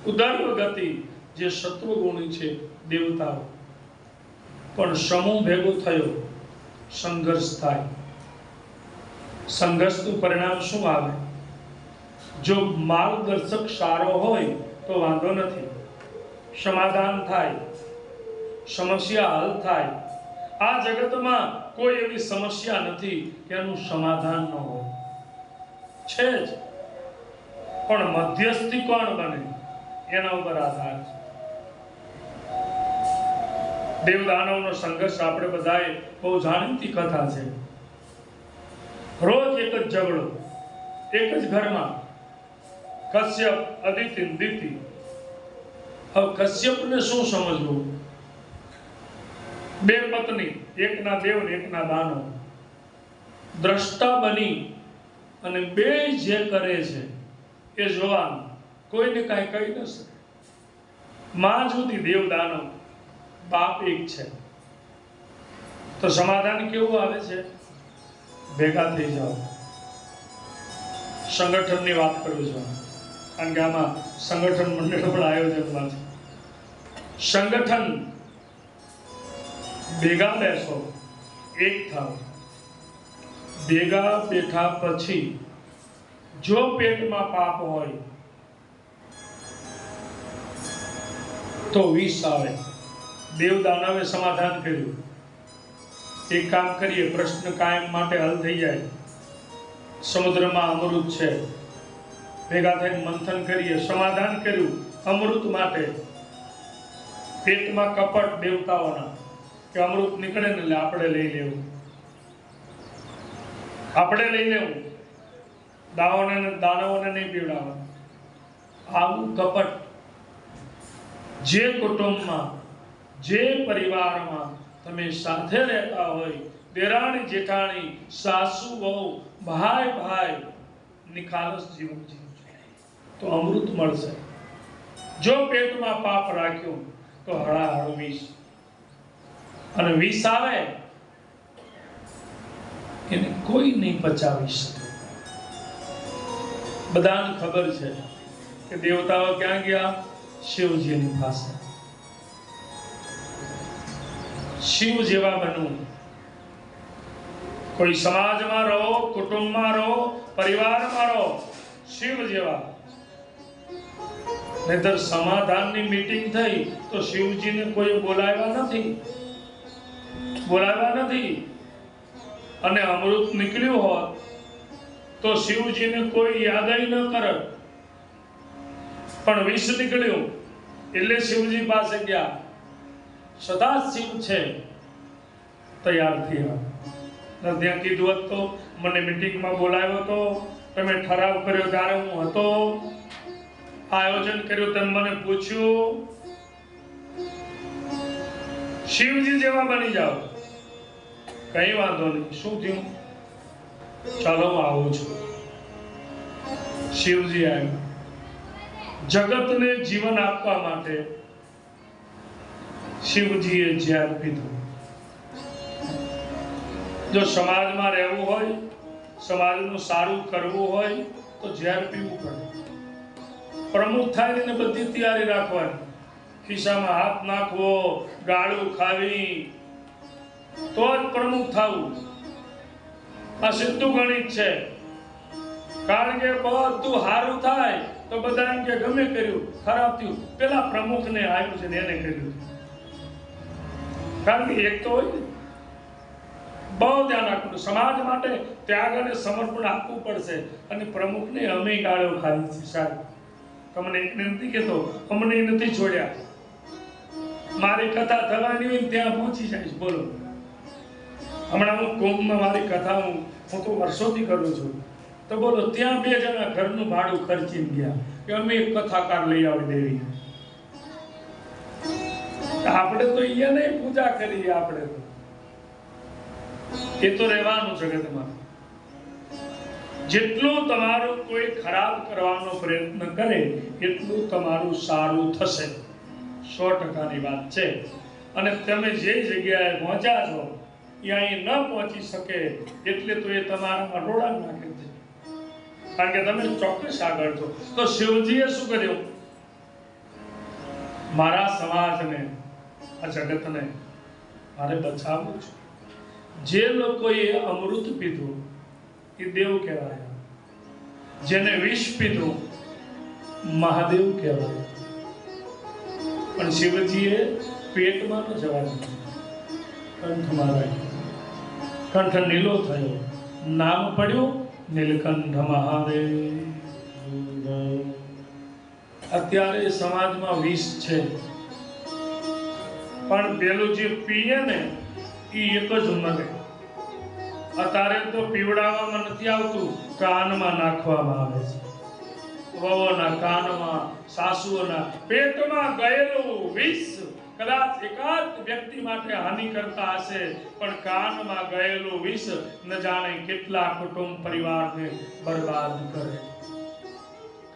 ઉદર્વ ગતિ જે સત્વગુણી છે દેવતાઓ. પણ સમૂહ ભેગો થયો, સંઘર્ષ થાય. સંઘર્ષનું પરિણામ શું આવે? જો માર્ગદર્શક સારો હોય તો વાંધો નથી, સમાધાન થાય, સમસ્યા હલ થાય. આ જગતમાં કોઈ એવી સમસ્યા નથી કે એનું સમાધાન ન હોય, છે જ. પણ મધ્યસ્થી કોણ બને એના ઉપર આધાર છે. દેવ દાનવનો સંઘર્ષ આપણે બધાએ બહુ જાણીતી કથા છે. રોજ એક જ ઝઘડો, એક જ ઘરમાં. કશ્યપ, અદિતિ, દિતિ. હવે કશ્યપને શું સમજવું? બે પત્ની, એકના દેવ ને એકના દાનવ. દ્રષ્ટા બની અને બે જે કરે છે એ જોવાનું, કોઈને કાંઈ કહી ન શકે. માં જુદી, દેવ દાનવ, બાપ એક છે. તો સમાધાન કેવું આવે છે? ભેગા થઈ જાઓ. સંગઠનની વાત કરું છું, કારણ કે આમાં સંગઠન મંડળ પણ આયોજનમાં છે. સંગઠન, ભેગા બેસો, એક થાવ. ભેગા બેઠા પછી જો પેટમાં પાપ હોય તો વિષ આવે. દેવ દાનવે સમાધાન કર્યું. એક કામ કરીએ, પ્રશ્ન કાયમ માટે હલ થઈ જાય. સમુદ્રમાં અમૃત છે, ભેગા થઈને મંથન કરીએ, સમાધાન કર્યું અમૃત માટે. પેટમાં કપટ દેવતાઓના કે અમૃત નીકળે ને એટલે આપણે લઈ લેવું, આપણે લઈ લેવું, દાનવોને નહીં પીવડાવવા. આવું કપટ જે કુટુંબમાં, જે પરિવારમાં તમે સાથે રહેતા હોય, દેરાણી જેઠાણી, સાસુ વહુ, ભાઈ ભાઈ, નિખાલસ જીવન જીવજો તો અમૃત મળશે. જો પેટમાં પાપ રાખ્યું તો હળાહળ વિષ. અને વિષ આવે એને કોઈ નહીં પચાવી શકે. બધાને ખબર છે કે દેવતાઓ ક્યાં ગયા? શિવજીની પાસે. શિવ જેવા બનવું. કોઈ સમાજમાં રહો, કુટુંબમાં રહો, પરિવારમાં રહો, શિવ જેવા. નહીતર સમાધાનની મીટિંગ થઈ તો શિવજીને કોઈ બોલાવ્યા નથી. અને અમૃત નીકળ્યું હોત તો શિવજીને કોઈ યાદ ન કરે. પણ વિષ નીકળ્યું એટલે શિવજી પાસે ગયા. સદા શિવ છે તૈયાર થયા. ત્યાં કીધું હોત તો મને મીટિંગમાં બોલાવ્યો તો, તમે ઠરાવ કર્યો ત્યારે હું હતો, આયોજન કર્યું તેમ મને પૂછ્યું. શિવજી જેવા બની જાઓ, કઈ વાંધો નહીં. શું થયું? ચાલો હું આવું છું. શિવજી આવ્યા. જગતને જીવન આપવા માટે શિવજીએ ઝેર પીધું. જો સમાજમાં રહેવું હોય, સમાજનું સારું કરવું હોય તો ઝેર પીવું પડે. પ્રમુખ થાય ને બધી તૈયારી રાખવાની. ખિસ્સામાં હાથ નાખવો, ગાળું ખાવી, તો જ પ્રમુખ થવું. આ સીધું ગણિત છે. કારણ કે બધું સારું થાય તો બધા એમ કે ગમે કર્યું, ખરાબ થયું, પેલા પ્રમુખને આવ્યું છે એને કર્યું. કારણ કે એક તો હોય ને, બહુ ધ્યાન રાખવું. સમાજ માટે ત્યાગ અને સમર્પણ આપવું પડશે. અને પ્રમુખને અમે ગાળો ખાધી છે સાહેબ, તમને એકને નથી કહેતો, અમને નથી છોડ્યા. મારી કથા થવાની હોય ત્યાં પહોંચી જઈશ. બોલો, હમણાં હું કુંભમાં મારી કથા હું તો વર્ષોથી કરું છું. તો બોલો, ત્યાં 2 જણા ઘરનું ભાડું ખર્ચી ગયા કે અમે એક કથાકાર લઈ આવી દેવી. આપણે તો એને પૂજા કરીએ. આપણે તો એ તો રહેવાનું જગતમાં. જેટલું તમારું કોઈ ખરાબ કરવાનો પ્રયત્ન કરે એટલું તમારું સારું થશે. 100%ની વાત છે. અને તમે જે જગ્યાએ પહોંચ્યા છો ત્યાં ન પહોંચી શકે એટલે તો એ તમારામાં રોડા નાખે છે, કારણ કે તમે ચોક્કસ આગળ છો. તો શિવજીએ શું કર્યું? મારા સમાજને, આ જગતને મારે બચાવવું છે. જે લોકોએ અમૃત પીધું એ દેવ કહેવાય, જેને વિષ પીધું મહાદેવ કહેવાય. પણ શિવજીએ પેટમાં ન જવા દીધું, કંઠમાં રાખ્યું. કંઠ નીલો થયો, નામ પડ્યું નીલકંઠ મહાદેવ. અત્યારે સમાજમાં વિષ છે, પણ પેલું જે પીએ ને એ એક જ મરે. અત્યારે તો પીવડાવવામાં નથી આવતું, કાનમાં નાખવામાં આવે છે. વહુઓના કાનમાં, સાસુઓના પેટમાં ગયેલું વિષ કદાચ એકાદ વ્યક્તિ માટે હાનિ કરતા હશે, પણ કાનમાં ગયેલું વિષ ન જાણે કેટલા કુટુંબ પરિવારને બરબાદ કરે.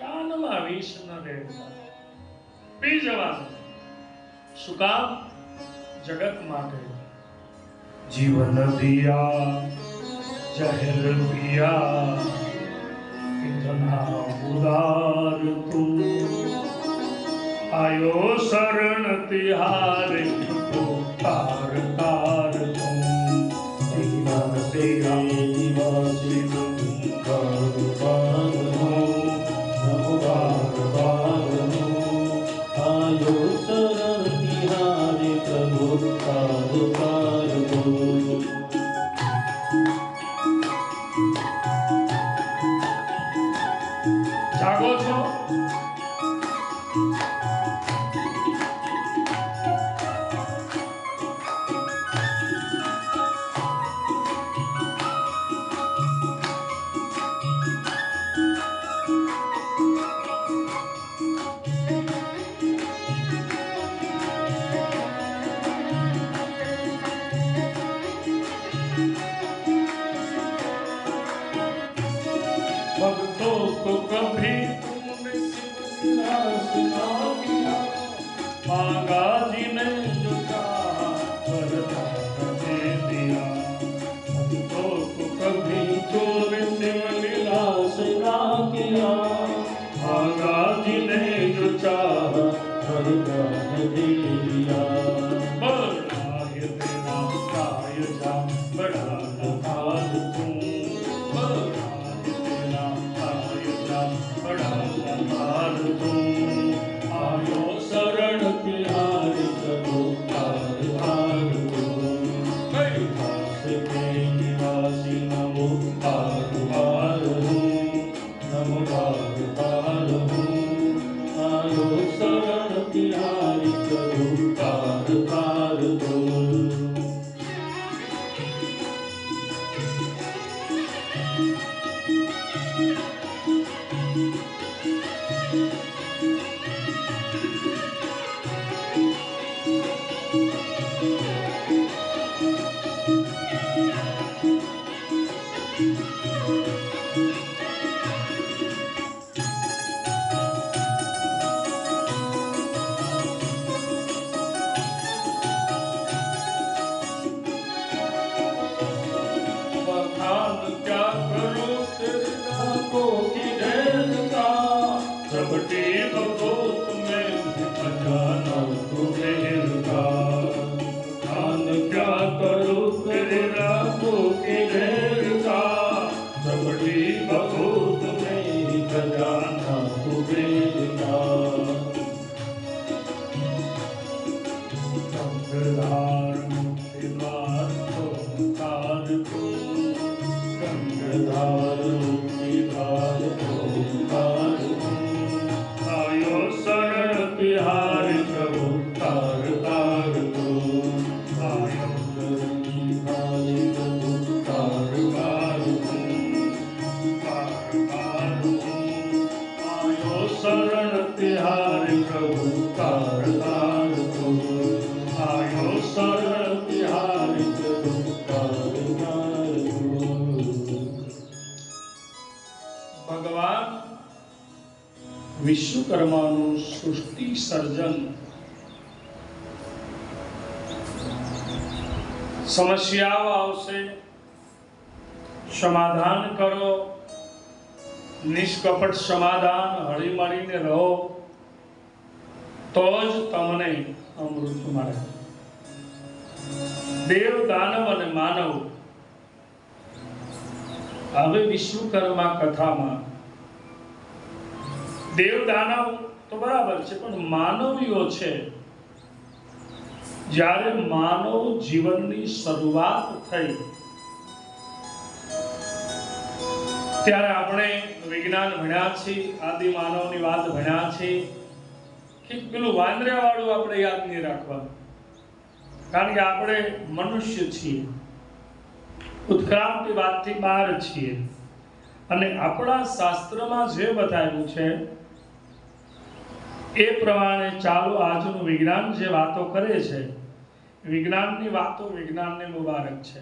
કાનમાં વિષ ન રહેતા, પી જવાનું. શું કામ? જગત માટે. જીવન દિયા જહેર પિયા કિતના ઉદાર તું, આયો શરણ તિહારે તાર તાર તું. જીવન દિયા નિવાસી કાર કાર હો, નમો કાર કાર હો, આયો શરણ તિહારે પ્રભુ કાર કાર હો. જાગો છો? भक्तों को कभी तुमने सिमरना सुना दिया, मांगा जी ने जो चाहा वरदान दे दिया. भक्तों को कभी तुमने सिमरना सुना किया, मांगा जी ने जो चाहा वरदान दे दिया. बड़ा है तेरा काय जा, बड़ा लखान तू, आयो शरण तिहारे प्रभु तार तार हो. कैलाश के निवासी नमो तार तार हो, नमो तार तार हो. आयो शरण तिहारे प्रभु तार तार हो. વિશ્વકર્માનું સૃષ્ટિ સર્જન, સમસ્યાઓ આવશે, સમાધાન કરો, નિષ્કપટ સમાધાન, હળી મળીને રહો, તો જ તમને અમૃત મળે. દેવ, દાનવ અને માનવ. હવે વિશ્વકર્મા કથામાં દેવ દાનવ તો બરાબર છે, પણ માનવીઓ છે. જ્યારે માનવ જીવનની શરૂઆત થઈ ત્યારે આપણે વિજ્ઞાન ભણ્યા છીએ, આદિ માનવની વાત ભણ્યા છીએ કે પેલું વાંદરા વાળું આપણે યાદ નહીં રાખવાનું, કારણ કે આપણે મનુષ્ય છીએ, ઉત્ક્રાંતિ વાતથી બહાર છીએ. અને આપણા શાસ્ત્રમાં જે બતાવ્યું છે એ પ્રમાણે ચાલો આજનું વિજ્ઞાન જે વાતો કરે છે, વિજ્ઞાનની વાતો વિજ્ઞાનને મુબારક છે.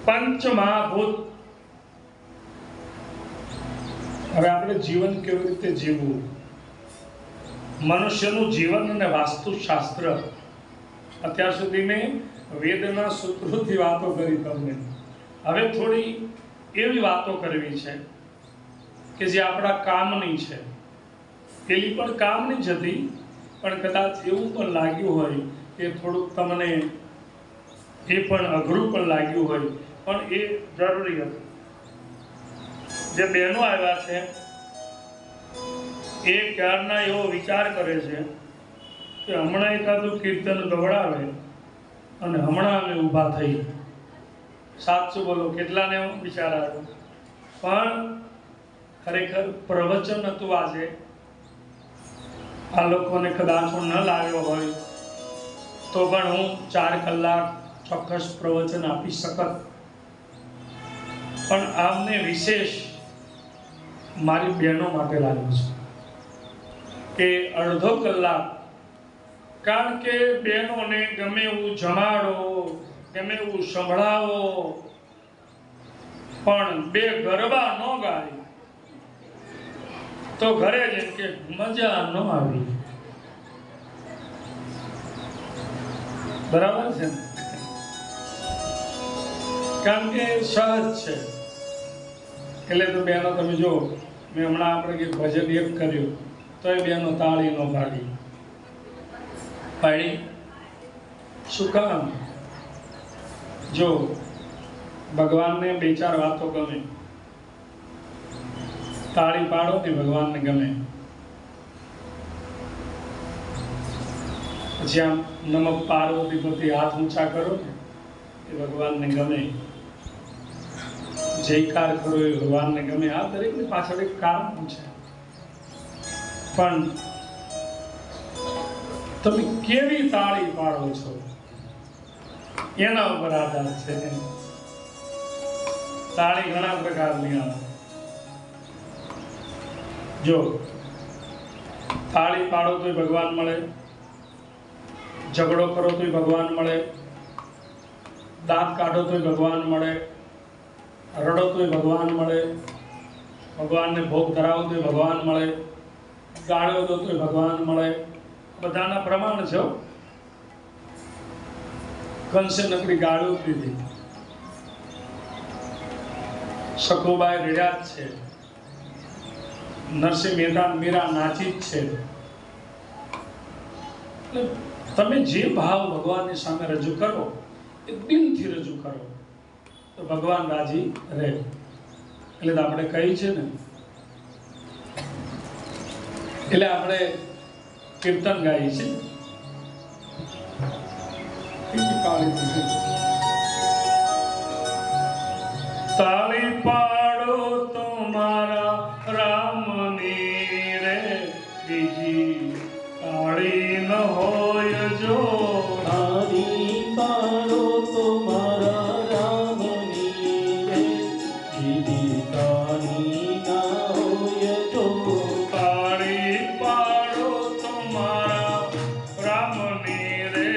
પંચ મહાભૂત. હવે આપણે જીવન કેવી રીતે જીવવું, મનુષ્યનું જીવન અને વાસ્તુશાસ્ત્ર. અત્યાર સુધી મેં વેદના સૂત્રોથી વાતો કરી તમને. હવે થોડી એવી વાતો કરવી છે કે જે આપણા કામની છે. પેલી પણ કામની જ હતી, પણ કદાચ એવું પણ લાગ્યું હોય કે થોડુંક તમને એ પણ અઘરું પણ લાગ્યું હોય, પણ એ જરૂરી હતું. જે બહેનો આવ્યા છે એ ક્યારના એવો વિચાર કરે છે કે હમણાં એકાદું કીર્તન ગવડાવે અને હમણાં અમે ઊભા થઈ. સાચું બોલો, કેટલાને એવો વિચાર આવ્યો? પણ ખરેખર પ્રવચન હતું આજે. આ લોકોને કદાચ ન લાવ્યો હોય તો પણ હું 4 કલાક ચોક્કસ પ્રવચન આપી શકત. પણ આમને વિશેષ મારી બહેનો માટે લાવ્યું છે કે અડધો કલાક, કારણ કે બહેનોને ગમે એવું જમાડો, ગમે એવું સંભળાવો, પણ 2 ગરબા ન ગાય તો ઘરે જેમ કે મજા ન આવી. બરાબર છે, કારણ કે સહજ છે. એટલે તો બહેનો તમે જો, મેં હમણાં આપણે કે ભજન એક કર્યું તો એ બહેનો તાળી ન પાડી. શું કામ? જો ભગવાનને 2-4 વાતો ગમે, તાળી પાડો ને ભગવાનને ગમે. પછી આમ નમક પાર્વતી પતિ હાથ ઊંચા કરો ને એ ભગવાનને ગમે. જયકાર કરો એ ભગવાનને ગમે. આ દરેકની પાછળ એક કારણ છે, પણ તમે કેવી તાળી પાડો છો એના ઉપર આધાર છે. તાળી ઘણા પ્રકારની આવે. જો તાળી પાડો તોય ભગવાન મળે, ઝઘડો કરો તોય ભગવાન મળે, દાંત કાઢો તોય ભગવાન મળે, રડો તોય ભગવાન મળે, ભગવાનને ભોગ ધરાવો તોય ભગવાન મળે, ગાળો દો તોય ભગવાન મળે. બધાના પ્રમાણ છે. કંસે નકરી ગાળો દીધી, સખુબાઈ રડ્યા જ છે, નરસિંહ મહેતા મીરા નાચી જ છે. એટલે તમે જે ભાવ ભગવાનની સામે રજૂ કરો એ દિલથી રજૂ કરો તો ભગવાન રાજી રહે. એટલે તો આપણે કહી છે ને, એટલે આપણે કીર્તન ગાઈએ છીએ. તાળી પાડો તો મારા રામની રે, બીજી તાળી ન હોય જો. તાળી પાડો તો મારા રામની રે, બીજી તાળી ના હોય જો. તાળી પાડો તો મારા રામની રે,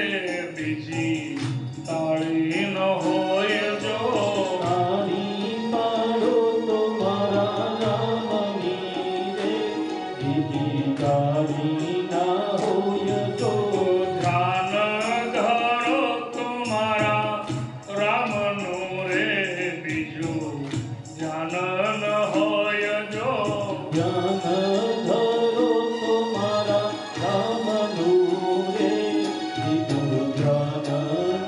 બીજી તાળી ન હોય જો. તાળી પાડો તો મારા રામની રે, તારી ના હોય જો ધ્યાન ધરો તમારા રામનું રે બીજું ધ્યાન ન હોય જો ધ્યાન ધરો તો મારા રામનું રે બીજું ધ્યાન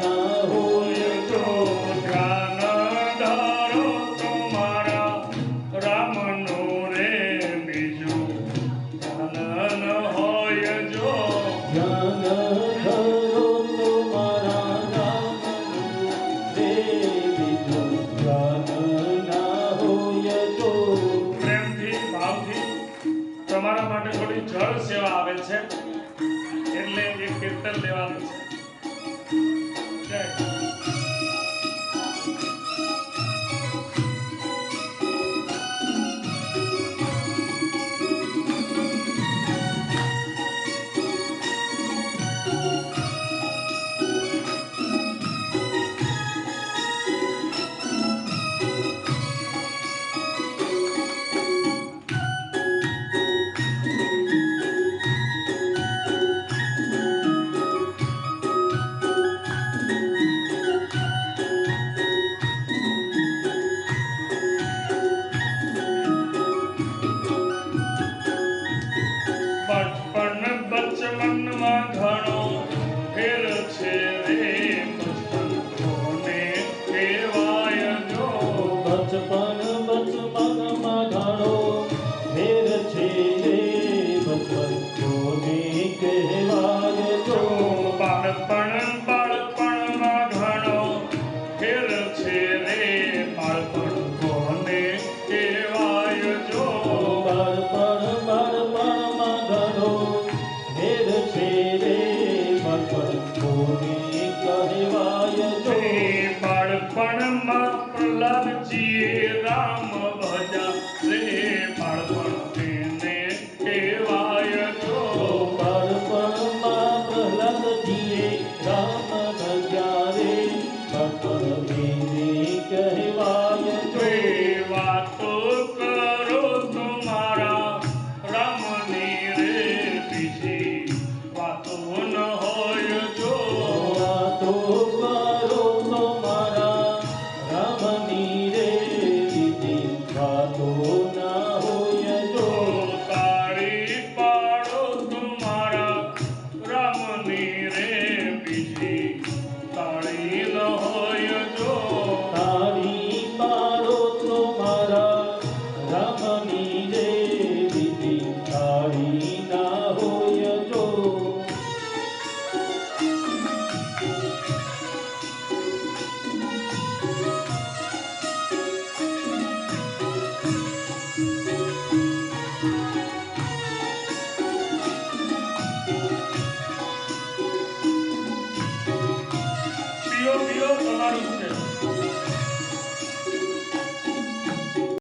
ના હોય તો ધ્યાન ધરો તમારા રામનું રે બીજું ધ્યાન ન હોય જો ધ્યાન ધરો તો મારા રામનું રે બીજું ધ્યાન ના હોય જો પ્રેમથી ભાવથી તમારા માટે થોડી જળ સેવા આવે છે એટલે એક કીર્તન લેવાનું છે જય. બચપન બચપનમાં ઘણો ફેર છે રે બચપન કોને કહેવાય જો બચપન બચપનમાં ઘણો ફેર છે રે બચપન કોને કહેવાય જો બાળપણ બાળપણમાં ઘણો ફેર છે રે બાળપણ કોને કહેવાય જો બાળપણ બાળપણમાં ઘણો ફેર છે રે બાળપણ કોને કહેવાય જો બાળપણમાં પ્રહલાદજીએ રામ ભજા રે બાળપણ તેને કહેવાય જો બાળપણમાં પ્રહલાદજીએ રામ ભજ્યા રે બાળપણ તેને કહેવાય જો રે વાતો કરો તમારા રામની રે બીજી વાતો ન હોય જો વાતો કરો તો મારા રામની રે બીજી વાતો ના હોય જો તાળી પાડો તમારા રામની રે બીજી તાળી ન હોય જો તારી પાડો તો મારા રામની રે બીજી તારી ના હોય જો પીઓ પીઓ તમારું